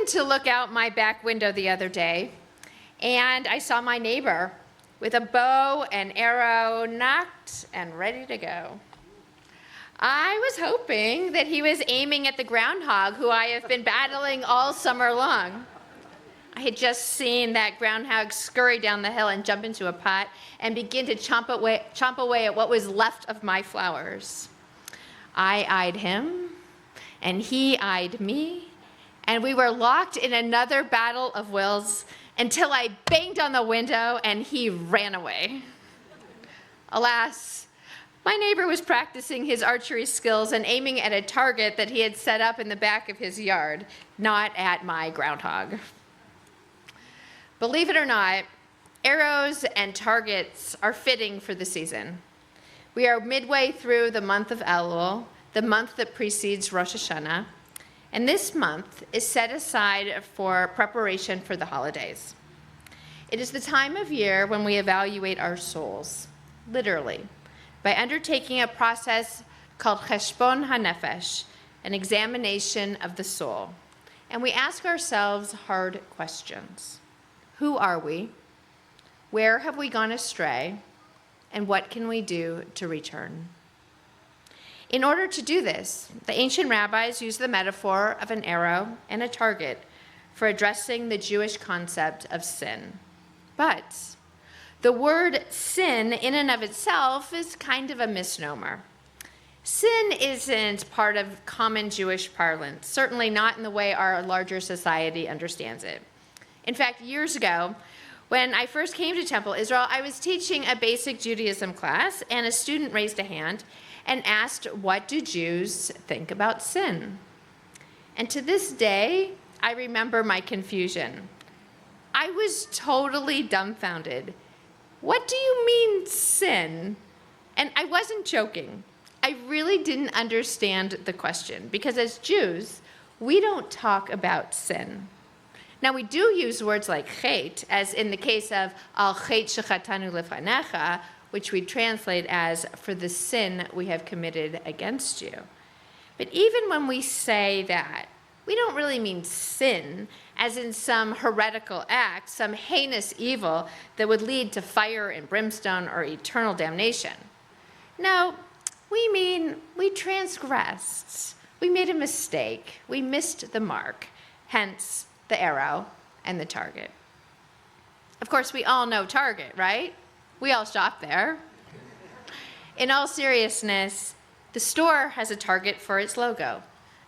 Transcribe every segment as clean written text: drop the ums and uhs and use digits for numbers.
to look out my back window the other day, and I saw my neighbor with a bow and arrow nocked and ready to go. I was hoping that he was aiming at the groundhog who I have been battling all summer long. I had just seen that groundhog scurry down the hill and jump into a pot and begin to chomp away at what was left of my flowers. I eyed him, and he eyed me, and we were locked in another battle of wills until I banged on the window and he ran away. Alas, my neighbor was practicing his archery skills and aiming at a target that he had set up in the back of his yard, not at my groundhog. Believe it or not, arrows and targets are fitting for the season. We are midway through the month of Elul, the month that precedes Rosh Hashanah, and this month is set aside for preparation for the holidays. It is the time of year when we evaluate our souls, literally, by undertaking a process called Cheshbon HaNefesh, an examination of the soul. And we ask ourselves hard questions. Who are we? Where have we gone astray? And what can we do to return? In order to do this, the ancient rabbis used the metaphor of an arrow and a target for addressing the Jewish concept of sin. But the word sin in and of itself is kind of a misnomer. Sin isn't part of common Jewish parlance, certainly not in the way our larger society understands it. In fact, years ago, when I first came to Temple Israel, I was teaching a basic Judaism class, and a student raised a hand and asked, what do Jews think about sin? And to this day, I remember my confusion. I was totally dumbfounded. What do you mean, sin? And I wasn't joking. I really didn't understand the question, because as Jews, we don't talk about sin. Now, we do use words like chet, as in the case of al chet shechatanu lefanecha, which we translate as, for the sin we have committed against you. But even when we say that, we don't really mean sin, as in some heretical act, some heinous evil that would lead to fire and brimstone or eternal damnation. No, we mean we transgressed. We made a mistake. We missed the mark, hence the arrow and the target. Of course, we all know Target, right? We all shop there. In all seriousness, the store has a target for its logo,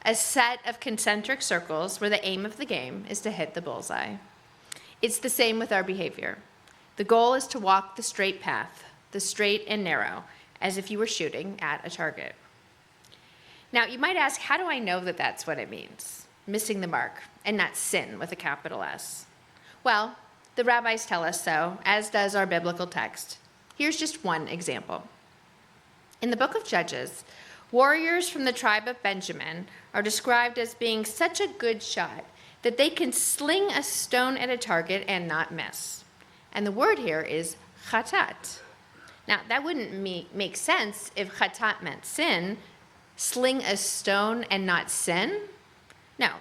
a set of concentric circles where the aim of the game is to hit the bullseye. It's the same with our behavior. The goal is to walk the straight path, the straight and narrow, as if you were shooting at a target. Now, you might ask, how do I know that that's what it means? Missing the mark, and not sin with a capital S. Well, the rabbis tell us so, as does our biblical text. Here's just one example. In the book of Judges, warriors from the tribe of Benjamin are described as being such a good shot that they can sling a stone at a target and not miss. And the word here is chatat. Now, that wouldn't make sense if chatat meant sin. Sling a stone and not sin? No,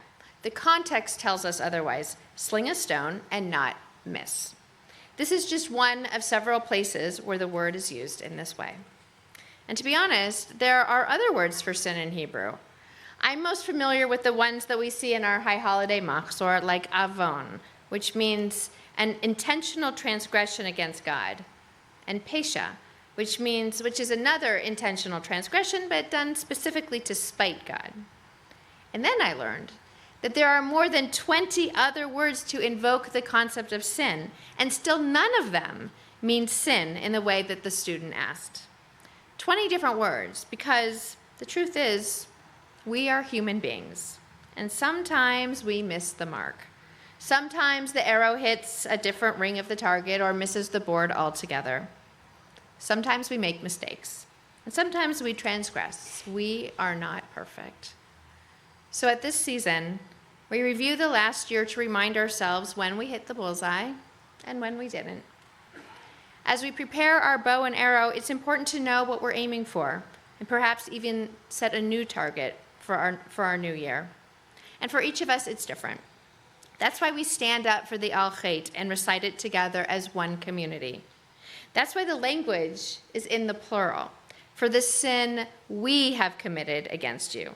the context tells us otherwise. Sling a stone and not miss. This is just one of several places where the word is used in this way. And to be honest, there are other words for sin in Hebrew. I'm most familiar with the ones that we see in our high holiday machzor, like avon, which means an intentional transgression against God, and pesha, which is another intentional transgression, but done specifically to spite God. And then I learned that there are more than 20 other words to invoke the concept of sin, and still none of them mean sin in the way that the student asked. 20 different words, because the truth is, we are human beings, and sometimes we miss the mark. Sometimes the arrow hits a different ring of the target or misses the board altogether. Sometimes we make mistakes, and sometimes we transgress. We are not perfect. So at this season, we review the last year to remind ourselves when we hit the bullseye and when we didn't. As we prepare our bow and arrow, it's important to know what we're aiming for, and perhaps even set a new target for our new year. And for each of us, it's different. That's why we stand up for the Archery and recite it together as one community. That's why the language is in the plural, for the sin we have committed against you.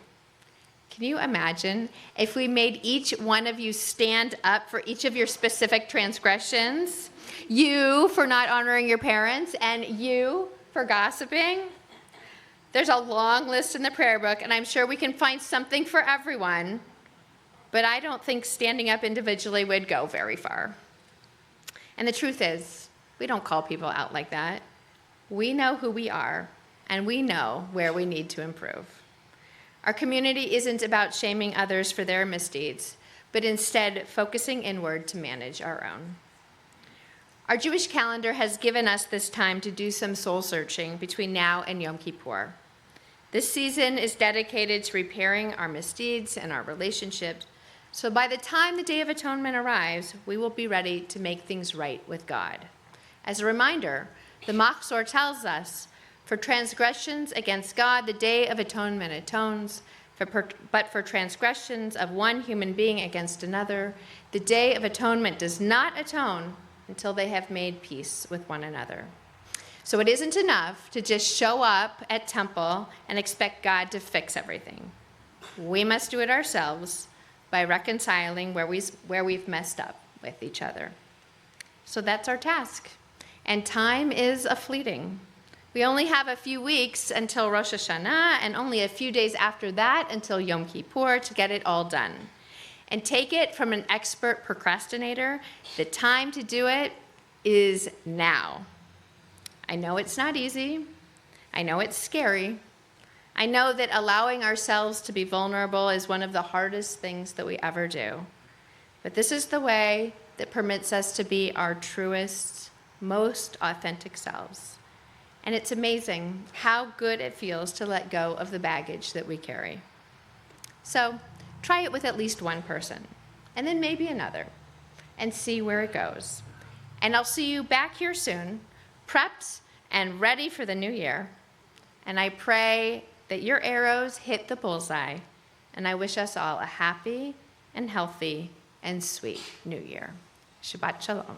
Can you imagine if we made each one of you stand up for each of your specific transgressions? You for not honoring your parents, and you for gossiping? There's a long list in the prayer book, and I'm sure we can find something for everyone, but I don't think standing up individually would go very far. And the truth is, we don't call people out like that. We know who we are, and we know where we need to improve. Our community isn't about shaming others for their misdeeds, but instead focusing inward to manage our own. Our Jewish calendar has given us this time to do some soul searching between now and Yom Kippur. This season is dedicated to repairing our misdeeds and our relationships, so by the time the Day of Atonement arrives, we will be ready to make things right with God. As a reminder, the Mich tells us, for transgressions against God, the Day of Atonement atones, but for transgressions of one human being against another, the Day of Atonement does not atone until they have made peace with one another. So it isn't enough to just show up at temple and expect God to fix everything. We must do it ourselves by reconciling where we've messed up with each other. So that's our task. And time is a-fleeting. We only have a few weeks until Rosh Hashanah and only a few days after that until Yom Kippur to get it all done. And take it from an expert procrastinator, the time to do it is now. I know it's not easy. I know it's scary. I know that allowing ourselves to be vulnerable is one of the hardest things that we ever do. But this is the way that permits us to be our truest, most authentic selves. And it's amazing how good it feels to let go of the baggage that we carry. So try it with at least one person, and then maybe another, and see where it goes. And I'll see you back here soon, prepped and ready for the new year. And I pray that your arrows hit the bullseye, and I wish us all a happy and healthy and sweet new year. Shabbat shalom.